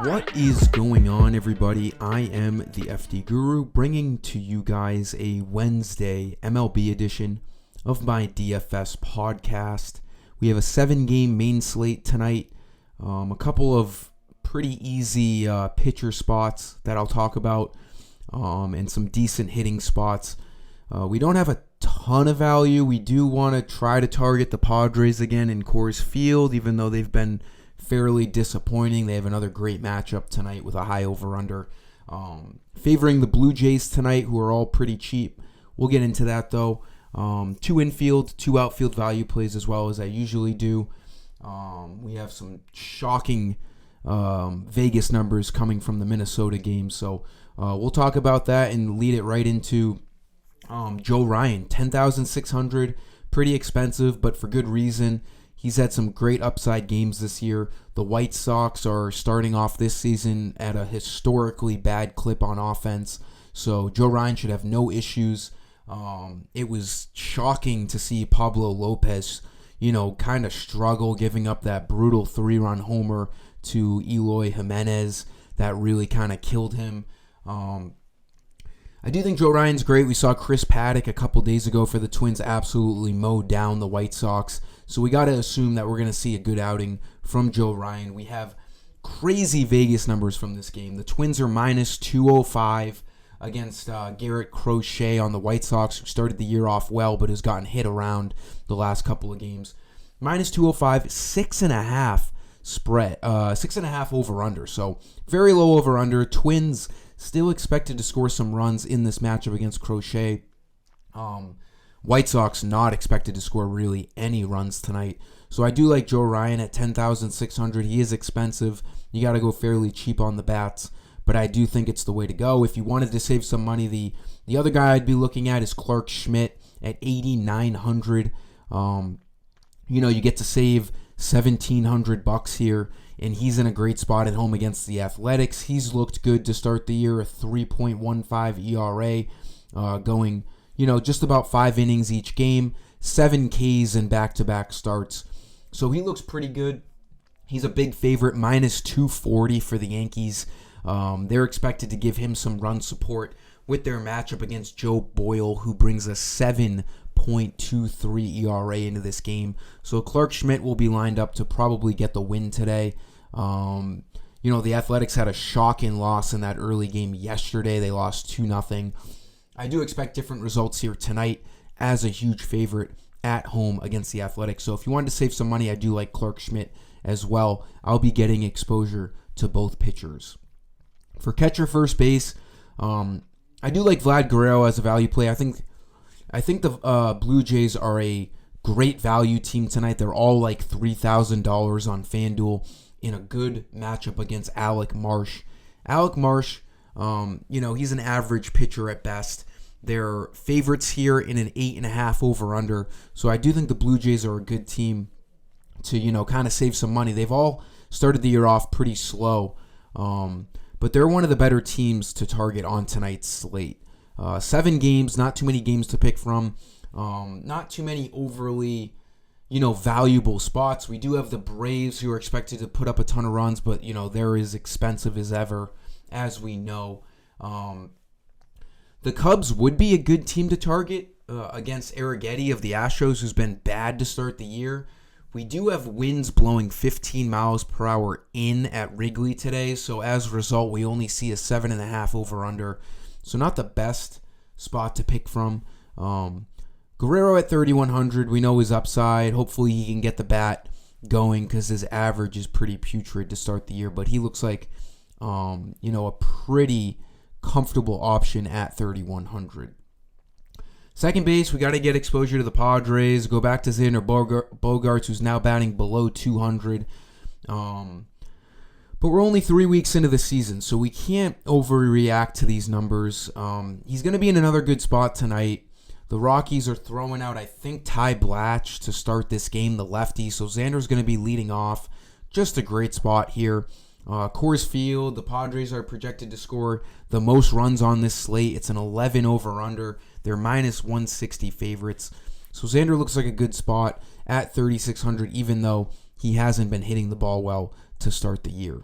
What is going on, everybody? I am the FDGURU, bringing to you guys a Wednesday MLB edition of my DFS podcast. We have a 7-game main slate tonight, a couple of pretty easy pitcher spots that I'll talk about, and some decent hitting spots. We don't have a ton of value. We do want to try to target the Padres again in Coors Field, even though they've been fairly disappointing. They have another great matchup tonight with a high over-under. Favoring the Blue Jays tonight, who are all pretty cheap. We'll get into that, though. 2 infield, 2 outfield value plays as well as I usually do. We have some shocking Vegas numbers coming from the Minnesota game. So we'll talk about that and lead it right into Joe Ryan. 10,600, pretty expensive, but for good reason. He's had some great upside games this year. The White Sox are starting off this season at a historically bad clip on offense, so Joe Ryan should have no issues. It was shocking to see Pablo Lopez, kind of struggle giving up that brutal 3-run homer to Eloy Jimenez. That really kind of killed him. I do think Joe Ryan's great. We saw Chris Paddock a couple days ago for the Twins absolutely mow down the White Sox. So we got to assume that we're going to see a good outing from Joe Ryan. We have crazy Vegas numbers from this game. The Twins are minus 205 against Garrett Crochet on the White Sox, who started the year off well but has gotten hit around the last couple of games. Minus 205, 6.5 spread, 6.5 over-under. So very low over-under. Twins still expected to score some runs in this matchup against Crochet. White Sox not expected to score really any runs tonight. So I do like Joe Ryan at 10,600. He is expensive. You got to go fairly cheap on the bats, but I do think it's the way to go. If you wanted to save some money, the other guy I'd be looking at is Clark Schmidt at 8,900. You get to save $1,700 here, and he's in a great spot at home against the Athletics. He's looked good to start the year, a 3.15 ERA, going just about 5 innings each game, 7 Ks in back-to-back starts. So he looks pretty good. He's a big favorite, minus 240 for the Yankees. They're expected to give him some run support with their matchup against Joe Boyle, who brings a 7.23 ERA into this game. So Clark Schmidt will be lined up to probably get the win today. The Athletics had a shocking loss in that early game yesterday. They lost 2-0. I do expect different results here tonight as a huge favorite at home against the Athletics. So if you wanted to save some money, I do like Clark Schmidt as well. I'll be getting exposure to both pitchers. For catcher first base, I do like Vlad Guerrero as a value play. I think the Blue Jays are a great value team tonight. They're all like $3,000 on FanDuel in a good matchup against Alec Marsh. Alec Marsh, he's an average pitcher at best. They're favorites here in an 8.5 over-under. So I do think the Blue Jays are a good team to, kind of save some money. They've all started the year off pretty slow, but they're one of the better teams to target on tonight's slate. 7 games, not too many games to pick from. Not too many overly, valuable spots. We do have the Braves, who are expected to put up a ton of runs, but, they're as expensive as ever, as we know. The Cubs would be a good team to target against Arrighetti of the Astros, who's been bad to start the year. We do have winds blowing 15 miles per hour in at Wrigley today, so as a result, we only see a 7.5 over-under. So not the best spot to pick from. Guerrero at 3,100, we know his upside. Hopefully he can get the bat going because his average is pretty putrid to start the year, but he looks like a pretty comfortable option at 3,100. Second base, we got to get exposure to the Padres. Go back to Xander Bogaerts, who's now batting below 200. But we're only 3 weeks into the season, so we can't overreact to these numbers. He's going to be in another good spot tonight. The Rockies are throwing out, I think, Ty Blatch to start this game, the lefty. So Xander's going to be leading off. Just a great spot here. Coors Field, the Padres are projected to score the most runs on this slate. It's an 11 over-under. They're minus 160 favorites. So Xander looks like a good spot at 3,600, even though he hasn't been hitting the ball well to start the year.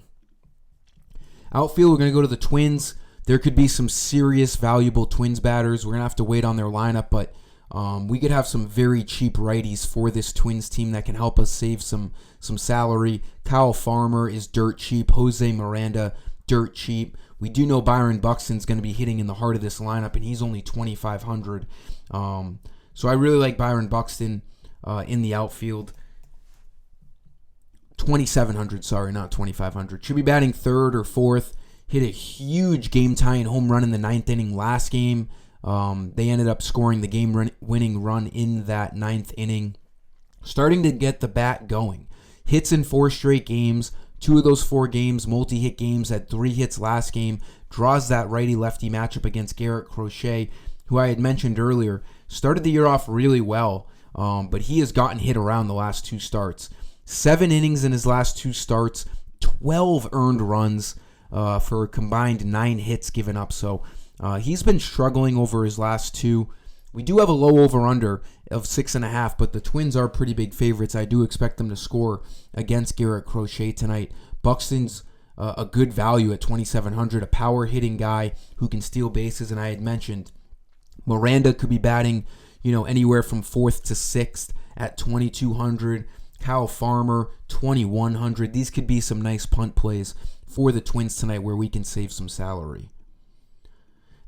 Outfield, we're going to go to the Twins. There could be some serious, valuable Twins batters. We're going to have to wait on their lineup, but we could have some very cheap righties for this Twins team that can help us save some salary. Kyle Farmer is dirt cheap. Jose Miranda, dirt cheap. We do know Byron Buxton's going to be hitting in the heart of this lineup, and he's only $2,500. So I really like Byron Buxton in the outfield. $2,700, sorry, not $2,500. Should be batting third or fourth. Hit a huge game-tying home run in the ninth inning last game. They ended up scoring the game-winning run in that ninth inning. Starting to get the bat going. Hits in 4 straight games. 2 of those 4 games, multi-hit games, had 3 hits last game. Draws that righty-lefty matchup against Garrett Crochet, who I had mentioned earlier. Started the year off really well, but he has gotten hit around the last 2 starts. 7 innings in his last 2 starts, 12 earned runs for a combined 9 hits given up. So he's been struggling over his last 2. We do have a low over-under of 6.5, but the Twins are pretty big favorites. I do expect them to score against Garrett Crochet tonight. Buxton's a good value at $2,700, a power-hitting guy who can steal bases, and I had mentioned Miranda could be batting, anywhere from 4th to 6th at $2,200. Kyle Farmer, $2,100. These could be some nice punt plays for the Twins tonight where we can save some salary.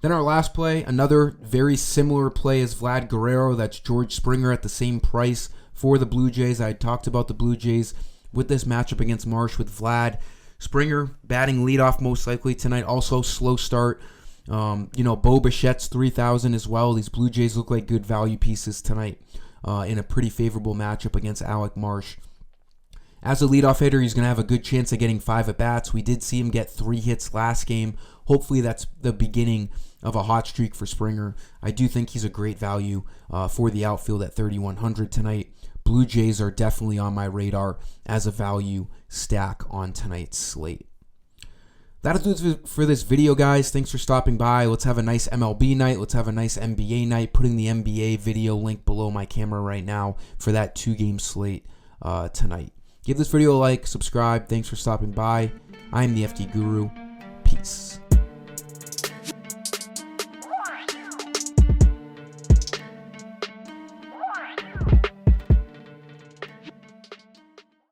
Then our last play, another very similar play as Vlad Guerrero. That's George Springer at the same price for the Blue Jays. I talked about the Blue Jays with this matchup against Marsh with Vlad. Springer batting leadoff most likely tonight. Also slow start. Bo Bichette's $3,000 as well. These Blue Jays look like good value pieces tonight in a pretty favorable matchup against Alec Marsh. As a leadoff hitter, he's going to have a good chance of getting 5 at-bats. We did see him get 3 hits last game. Hopefully that's the beginning of a hot streak for Springer. I do think he's a great value for the outfield at $3,100 tonight. Blue Jays are definitely on my radar as a value stack on tonight's slate. That'll do it for this video, guys. Thanks for stopping by. Let's have a nice MLB night. Let's have a nice NBA night. Putting the NBA video link below my camera right now for that 2-game slate tonight. Give this video a like, subscribe. Thanks for stopping by. I am the FD Guru. Peace.